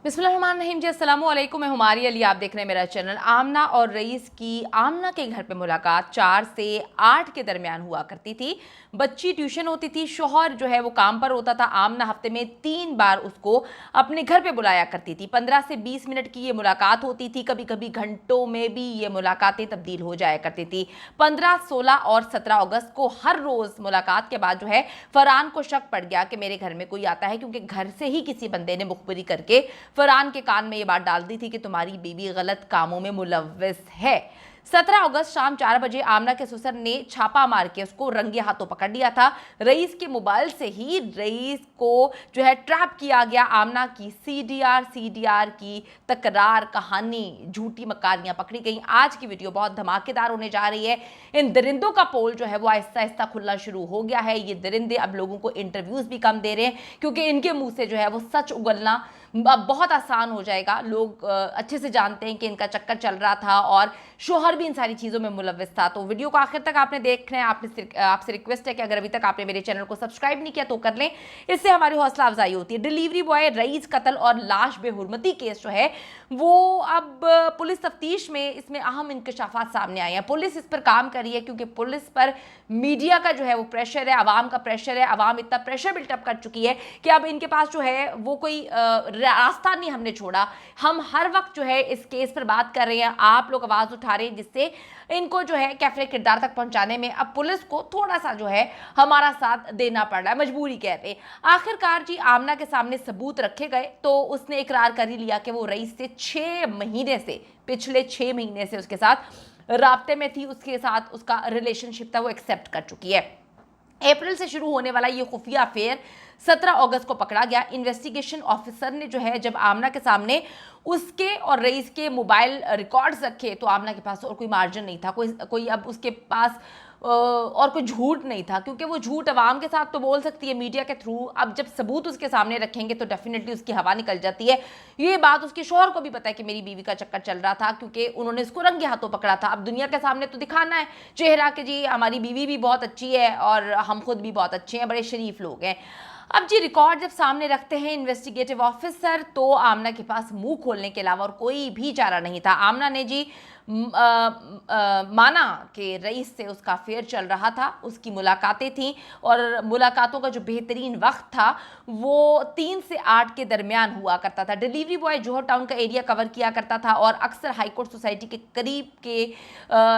बिस्मिल्लाहिर्रहमानिर्रहीम जी, अस्सलाम वालेकुम। मैं हुमारी अली, आप देख रहे हैं मेरा चैनल। आमना और रईस की आमना के घर पे मुलाकात 4 से 8 के दरमियान हुआ करती थी। बच्ची ट्यूशन होती थी, शौहर जो है वो काम पर होता था। आमना हफ्ते में 3 बार उसको अपने घर पे बुलाया करती थी। 15 से 20 मिनट की ये मुलाकात होती थी, कभी कभी घंटों में भी ये मुलाकातें तब्दील हो जाया करती थी। 15, 16 और 17 अगस्त को हर रोज़ मुलाकात के बाद जो है फरहान को शक पड़ गया कि मेरे घर में कोई आता है, क्योंकि घर से ही किसी बंदे ने मुखबरी करके फरहान के कान में ये बात डाल दी थी कि तुम्हारी बीवी गलत कामों में मुलव्विस है। 17 अगस्त शाम 4 बजे आमना के ससुर ने छापा मार के उसको रंगे हाथों पकड़ लिया था। रईस के मोबाइल से ही रईस को जो है ट्रैप किया गया। आमना की सीडीआर की तकरार कहानी, झूठी मकारियां पकड़ी गई। आज की वीडियो बहुत धमाकेदार होने जा रही है। इन दरिंदों का पोल जो है वो आहिस्ता आहिस्ता खुलना शुरू हो गया है। ये दरिंदे अब लोगों को इंटरव्यूज भी कम दे रहे हैं, क्योंकि इनके मुंह से जो है वो सच उगलना अब बहुत आसान हो जाएगा। लोग अच्छे से जानते हैं कि इनका चक्कर चल रहा था और शोहर भी इन सारी चीज़ों में मुलव्विस था। तो वीडियो को आखिर तक आपने देखना है। आपसे रिक्वेस्ट है कि अगर अभी तक आपने मेरे चैनल को सब्सक्राइब नहीं किया तो कर लें, इससे हमारी हौसला अफजाई होती है। डिलीवरी बॉय रईस कत्ल और लाश बेहुरमती केस जो है वो अब पुलिस तफ्तीश में इसमें अहम इंकशाफात सामने आए हैं। पुलिस इस पर काम कर रही है, क्योंकि पुलिस पर मीडिया का जो है वो प्रेशर है, आवाम का प्रेशर है। आवाम इतना प्रेशर बिल्टअप कर चुकी है कि अब इनके पास जो है वो कोई रास्ता नहीं हमने छोड़ा। हम हर वक्त जो है इस केस पर बात कर रहे हैं, आप लोग आवाज़ उठा रहे हैं, जिससे इनको जो है कैफरे किरदार तक पहुंचाने में अब पुलिस को थोड़ा सा जो है हमारा साथ देना पड़ रहा है, मजबूरी कहते हैं। आखिरकार जी आमना के सामने सबूत रखे गए तो उसने इकरार कर ही लिया कि वो रईस से पिछले 6 महीने से उसके साथ राब्ते में थी, उसके साथ उसका रिलेशनशिप था, वो एक्सेप्ट कर चुकी है। अप्रैल से शुरू होने वाला ये खुफिया अफेयर 17 अगस्त को पकड़ा गया। इन्वेस्टिगेशन ऑफिसर ने जो है जब आमना के सामने उसके और रईस के मोबाइल रिकॉर्ड्स रखे तो आमना के पास और कोई मार्जिन नहीं था, कोई अब उसके पास और कोई झूठ नहीं था, क्योंकि वो झूठ अवाम के साथ तो बोल सकती है मीडिया के थ्रू। अब जब सबूत उसके सामने रखेंगे तो डेफिनेटली उसकी हवा निकल जाती है। ये बात उसके शौहर को भी पता है कि मेरी बीवी का चक्कर चल रहा था, क्योंकि उन्होंने इसको रंगे हाथों पकड़ा था। अब दुनिया के सामने तो दिखाना है चेहरा कि जी हमारी बीवी भी बहुत अच्छी है और हम खुद भी बहुत अच्छे हैं, बड़े शरीफ लोग हैं। अब जी रिकॉर्ड जब सामने रखते हैं इन्वेस्टिगेटिव ऑफिसर तो आमना के पास मुंह खोलने के अलावा और कोई भी चारा नहीं था। आमना ने जी माना कि रईस से उसका अफेयर चल रहा था, उसकी मुलाकातें थीं और मुलाकातों का जो बेहतरीन वक्त था वो 3 से 8 के दरमियान हुआ करता था। डिलीवरी बॉय जोहर टाउन का एरिया कवर किया करता था और अक्सर हाईकोर्ट सोसाइटी के करीब के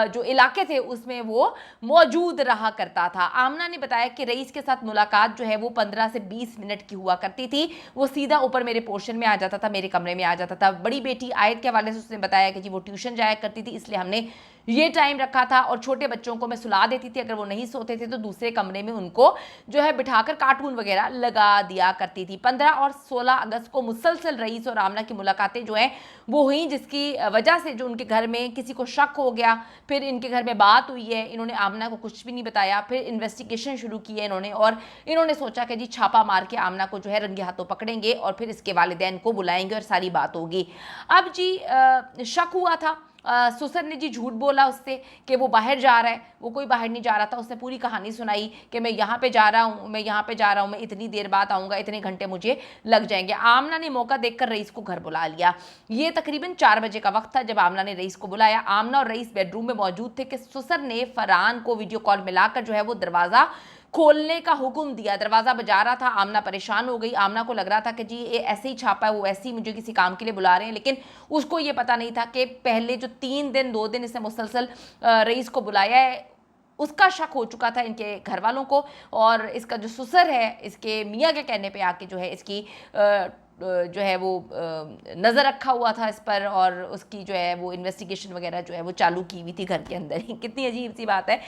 जो इलाके थे उसमें वो मौजूद रहा करता था। आमना ने बताया कि रईस के साथ मुलाकात जो है वो 15 से 20 मिनट की हुआ करती थी। वो सीधा ऊपर मेरे पोर्शन में आ जाता था, मेरे कमरे में आ जाता था। बड़ी बेटी आयत के हवाले से उसने बताया कि जी वो ट्यूशन जाया करती थी, इसलिए हमने ये टाइम रखा था। और छोटे बच्चों को मैं सुला देती थी, अगर वो नहीं सोते थे तो दूसरे कमरे में उनको जो है बिठाकर कार्टून वगैरह लगा दिया करती थी। 15 और 16 अगस्त को मुसलसल रईस और आमना की मुलाकातें जो हैं वो हुई, जिसकी वजह से जो उनके घर में किसी को शक हो गया। फिर इनके घर में बात हुई है, इन्होंने आमना को कुछ भी नहीं बताया। फिर इन्वेस्टिगेशन शुरू की है इन्होंने और इन्होंने सोचा कि जी छापा मार के आमना को जो है रंगे हाथों पकड़ेंगे और फिर इसके वालिदैन को बुलाएंगे और सारी बात होगी। अब जी शक हुआ था, ससुर ने जी झूठ बोला उससे कि वो बाहर जा रहा है। वो कोई बाहर नहीं जा रहा था। उसने पूरी कहानी सुनाई कि मैं यहाँ पे जा रहा हूँ, मैं यहाँ पे जा रहा हूँ, मैं इतनी देर बाद आऊँगा, इतने घंटे मुझे लग जाएंगे। आमना ने मौका देखकर रईस को घर बुला लिया। ये तकरीबन 4 बजे का वक्त था जब आमना ने रईस को बुलाया। आमना और रईस बेडरूम में मौजूद थे कि ससुर ने फरहान को वीडियो कॉल मिलाकर जो है वो दरवाज़ा खोलने का हुक्म दिया। दरवाज़ा बजा रहा था, आमना परेशान हो गई। आमना को लग रहा था कि जी ये ऐसे ही छापा है, वो ऐसे ही मुझे किसी काम के लिए बुला रहे हैं, लेकिन उसको ये पता नहीं था कि पहले जो 2 दिन इसने मुसलसल रईस को बुलाया है उसका शक हो चुका था इनके घर वालों को। और इसका जो ससुर है इसके मियाँ के कहने पे आके जो है इसकी जो है वो नज़र रखा हुआ था इस पर और उसकी जो है वो इन्वेस्टिगेशन वगैरह जो है वो चालू की हुई थी घर के अंदर ही। कितनी अजीब सी बात है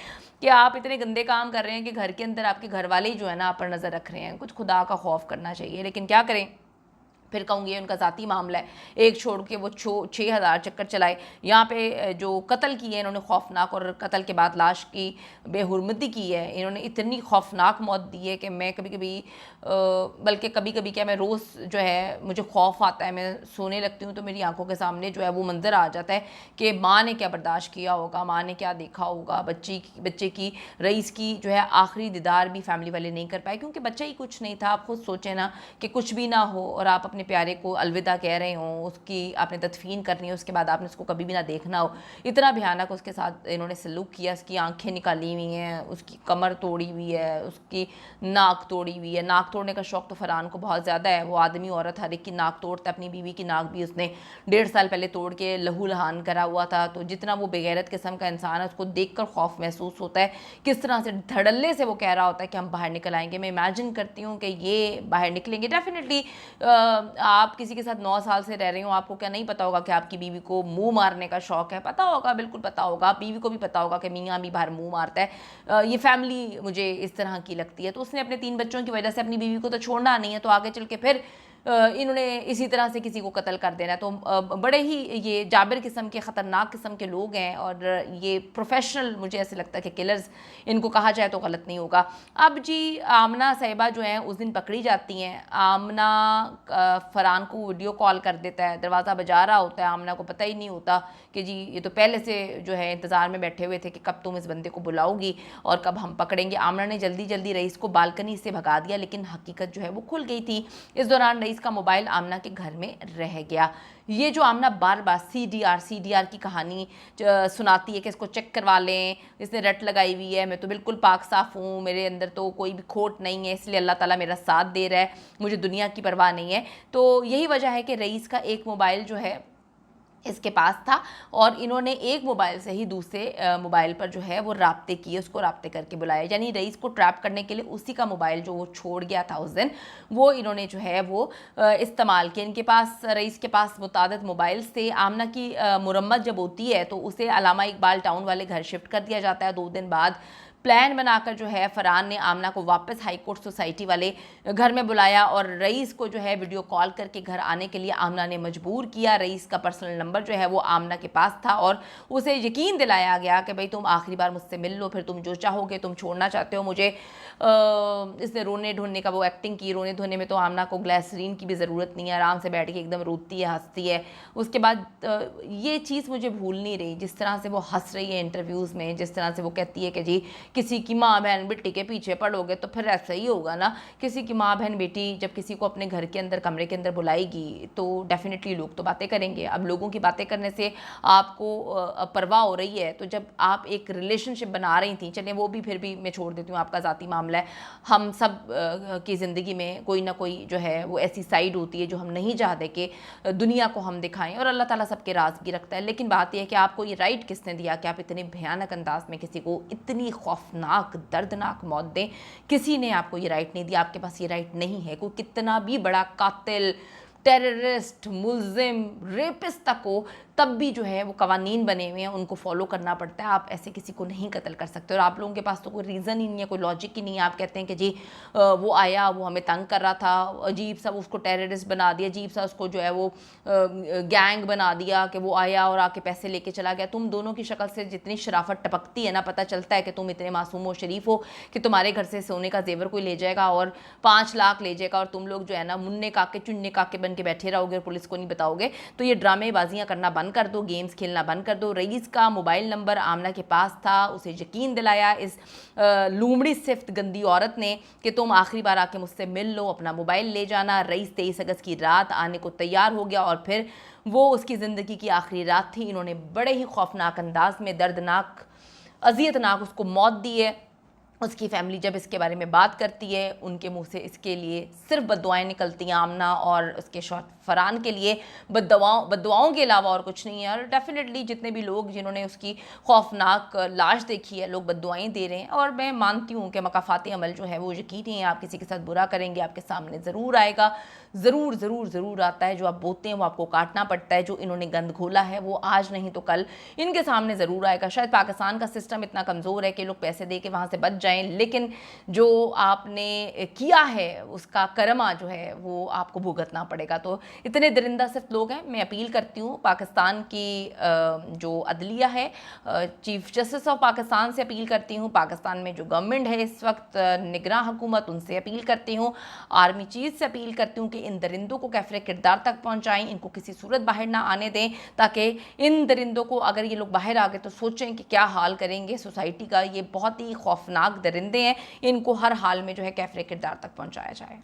कि आप इतने गंदे काम कर रहे हैं कि घर के अंदर आपके घर वाले ही जो है ना आप पर नज़र रख रहे हैं। कुछ खुदा का खौफ करना चाहिए, लेकिन क्या करें, फिर कहूँगी उनका ज़ाती मामला है। एक छोड़ के वो 6000 चक्कर चलाए। यहाँ पे जो कत्ल किए इन्होंने खौफनाक, और कत्ल के बाद लाश की बेहुरमती की है, इन्होंने इतनी खौफनाक मौत दी है कि मैं कभी कभी बल्कि कभी कभी क्या मैं रोज़ जो है मुझे खौफ आता है, मैं सोने लगती हूँ तो मेरी आंखों के सामने जो है वो मंज़र आ जाता है कि माँ ने क्या बर्दाश्त किया होगा, माँ ने क्या देखा होगा। बच्चे की रईस की जो है आखिरी दीदार भी फैमिली वाले नहीं कर पाए, क्योंकि बच्चा ही कुछ नहीं था। आप खुद सोचें ना कि कुछ भी ना हो और आप अपने अपने प्यारे को अलविदा कह रहे हो, उसकी आपने तदफीन करनी है, उसके बाद आपने उसको कभी भी ना देखना हो, इतना भयानक उसके साथ इन्होंने सलूक किया। उसकी आंखें निकाली हुई हैं, उसकी कमर तोड़ी हुई है, उसकी नाक तोड़ी हुई है। नाक तोड़ने का शौक़ तो फ़रहान को बहुत ज़्यादा है, वो आदमी औरत हर एक की नाक तोड़ता है। अपनी बीवी की नाक भी उसने 1.5 साल पहले तोड़ के लहू लहान करा हुआ था। तो जितना वो बेगैरत किस्म का इंसान है, उसको देखकर खौफ महसूस होता है, किस तरह से धड़ल्ले से वो कह रहा होता है कि हम बाहर निकल आएंगे। मैं इमेजिन करती हूँ कि ये बाहर निकलेंगे डेफिनेटली। आप किसी के साथ 9 साल से रह रही हो, आपको क्या नहीं पता होगा कि आपकी बीवी को मुंह मारने का शौक है? पता होगा, बिल्कुल पता होगा। बीवी को भी पता होगा कि मियाँ भी बाहर मुंह मारता है। ये फैमिली मुझे इस तरह की लगती है। तो उसने अपने 3 बच्चों की वजह से अपनी बीवी को तो छोड़ना नहीं है, तो आगे चल के फिर इन्होंने इसी तरह से किसी को कत्ल कर देना। तो बड़े ही ये जाबिर किस्म के ख़तरनाक किस्म के लोग हैं, और ये प्रोफेशनल, मुझे ऐसे लगता है कि किलर्स इनको कहा जाए तो गलत नहीं होगा। अब जी आमना साहिबा जो हैं उस दिन पकड़ी जाती हैं। आमना फ़रहान को वीडियो कॉल कर देता है, दरवाज़ा बजा रहा होता है, आमना को पता ही नहीं होता कि जी ये तो पहले से जो है इंतज़ार में बैठे हुए थे कि कब तुम इस बंदे को बुलाओगी और कब हम पकड़ेंगे। आमना ने जल्दी जल्दी रईस को बालकनी से भगा दिया, लेकिन हकीकत जो है वो खुल गई थी। इस दौरान रईस का मोबाइल आमना के घर में रह गया। ये जो आमना बार बार CDR की कहानी सुनाती है कि इसको चेक करवा लें, इसने रट लगाई हुई है, मैं तो बिल्कुल पाक साफ़ हूँ, मेरे अंदर तो कोई भी खोट नहीं है, इसलिए अल्लाह ताला मेरा साथ दे रहा है, मुझे दुनिया की परवाह नहीं है। तो यही वजह है कि रईस का एक मोबाइल जो है इसके पास था, और इन्होंने एक मोबाइल से ही दूसरे मोबाइल पर जो है वो राब्ते किए, उसको राब्ते करके बुलाया। यानी रईस को ट्रैप करने के लिए उसी का मोबाइल जो वो छोड़ गया था उस दिन, वो इन्होंने जो है वो इस्तेमाल किया। इनके पास, रईस के पास मुतादिद मोबाइल से आमना की मुरम्मत जब होती है तो उसे अलामा इकबाल टाउन वाले घर शिफ्ट कर दिया जाता है। 2 दिन बाद प्लान बनाकर जो है फ़रहान ने आमना को वापस हाई कोर्ट सोसाइटी वाले घर में बुलाया, और रईस को जो है वीडियो कॉल करके घर आने के लिए आमना ने मजबूर किया। रईस का पर्सनल नंबर जो है वो आमना के पास था, और उसे यकीन दिलाया गया कि भाई तुम आखिरी बार मुझसे मिल लो, फिर तुम जो चाहोगे, तुम छोड़ना चाहते हो मुझे। इसने रोने ढूंढने का वो एक्टिंग की। रोने धोने में तो आमना को ग्लिसरीन की भी ज़रूरत नहीं है, आराम से बैठ के एकदम रोती है, हंसती है। उसके बाद ये चीज़ मुझे भूल नहीं रही, जिस तरह से वो हंस रही है इंटरव्यूज़ में, जिस तरह से वो कहती है कि जी किसी की माँ बहन बेटी के पीछे पड़ोगे तो फिर ऐसा ही होगा ना। किसी की माँ बहन बेटी जब किसी को अपने घर के अंदर, कमरे के अंदर बुलाएगी तो डेफिनेटली लोग तो बातें करेंगे। अब लोगों की बातें करने से आपको परवाह हो रही है, तो जब आप एक रिलेशनशिप बना रही थी, चलिए वो भी फिर भी मैं छोड़ देती हूँ, आपका ज़ाती मामला है। हम सब की ज़िंदगी में कोई ना कोई जो है वो ऐसी साइड होती है जो हम नहीं चाहते कि दुनिया को हम दिखाएं, और अल्लाह ताला सबके राज भी रखता है। लेकिन बात यह है कि आपको ये राइट किसने दिया कि आप इतने भयानक अंदाज में किसी को इतनी खौफनाक दर्दनाक मौत दें? किसी ने आपको ये राइट नहीं दिया, आपके पास ये राइट नहीं है। कोई कितना भी बड़ा कातिल, टेररिस्ट, मुल्जिम, रेपिस्ट तक हो, तब भी जो है वो कवानीन बने हुए हैं, उनको फॉलो करना पड़ता है। आप ऐसे किसी को नहीं कत्ल कर सकते, और आप लोगों के पास तो कोई रीज़न ही नहीं है, कोई लॉजिक ही नहीं है। आप कहते हैं कि जी वो आया, वो हमें तंग कर रहा था, अजीब सा उसको टेररिस्ट बना दिया, अजीब सा उसको जो है वो गैंग बना दिया कि वो आया और आके पैसे लेके चला गया। तुम दोनों की शक्ल से जितनी शराफत टपकती है ना, पता चलता है कि तुम इतने मासूम हो, शरीफ हो, कि तुम्हारे घर से सोने का जेवर कोई ले जाएगा और 5 लाख ले जाएगा, और तुम लोग जो है ना मुन्ने काके चुन्ने काके बन के बैठे रहोगे और पुलिस को नहीं बताओगे। तो ये ड्रामेबाजियाँ करना बंद कर दो, गेम्स खेलना बंद कर दो। रईस का मोबाइल नंबर आमना के पास था, उसे यकीन दिलाया इस लूमड़ी सिफ्त गंदी औरत ने कि तुम आखिरी बार आके मुझसे मिल लो, अपना मोबाइल ले जाना। रईस 23 अगस्त की रात आने को तैयार हो गया, और फिर वो उसकी ज़िंदगी की आखिरी रात थी। इन्होंने बड़े ही खौफनाक अंदाज में, दर्दनाक, अजियतनाक उसको मौत दी है। उसकी फैमिली जब इसके बारे में बात करती है, उनके मुंह से इसके लिए सिर्फ बद्दुआएं निकलती हैं। आमना और उसके शौहर फ़रहान के लिए बद्दुआओं के अलावा और कुछ नहीं है। और डेफिनेटली जितने भी लोग जिन्होंने उसकी खौफनाक लाश देखी है, लोग बद्दुआएं दे रहे हैं। और मैं मानती हूँ कि मकाफ़ाती अमल जो है वो यकीनी है, आप किसी के साथ बुरा करेंगे आपके सामने ज़रूर आएगा, ज़रूर आता है। जो आप बोते हैं वो आपको काटना पड़ता है। जो इन्होंने गंद घोला है वो आज नहीं तो कल इनके सामने ज़रूर आएगा। शायद पाकिस्तान का सिस्टम इतना कमज़ोर है कि लोग पैसे दे के वहाँ से बच जाएं, लेकिन जो आपने किया है उसका कर्मा जो है वो आपको भुगतना पड़ेगा। तो इतने दरिंदा सिर्फ लोग हैं। मैं अपील करती हूँ पाकिस्तान की जो अदलिया है, चीफ जस्टिस ऑफ पाकिस्तान से अपील करती हूँ, पाकिस्तान में जो गवर्नमेंट है इस वक्त निगरान हुकूमत, उनसे अपील करती हूँ, आर्मी चीफ से अपील करती हूँ कि इन दरिंदों को कैफरे किरदार तक पहुँचाएँ, इनको किसी सूरत बाहर ना आने दें, ताकि इन दरिंदों को, अगर ये लोग बाहर आ गए तो सोचें कि क्या हाल करेंगे सोसाइटी का। ये बहुत ही खौफनाक दरिंदे हैं, इनको हर हाल में जो है कैफरे किरदार तक पहुँचाया जाए।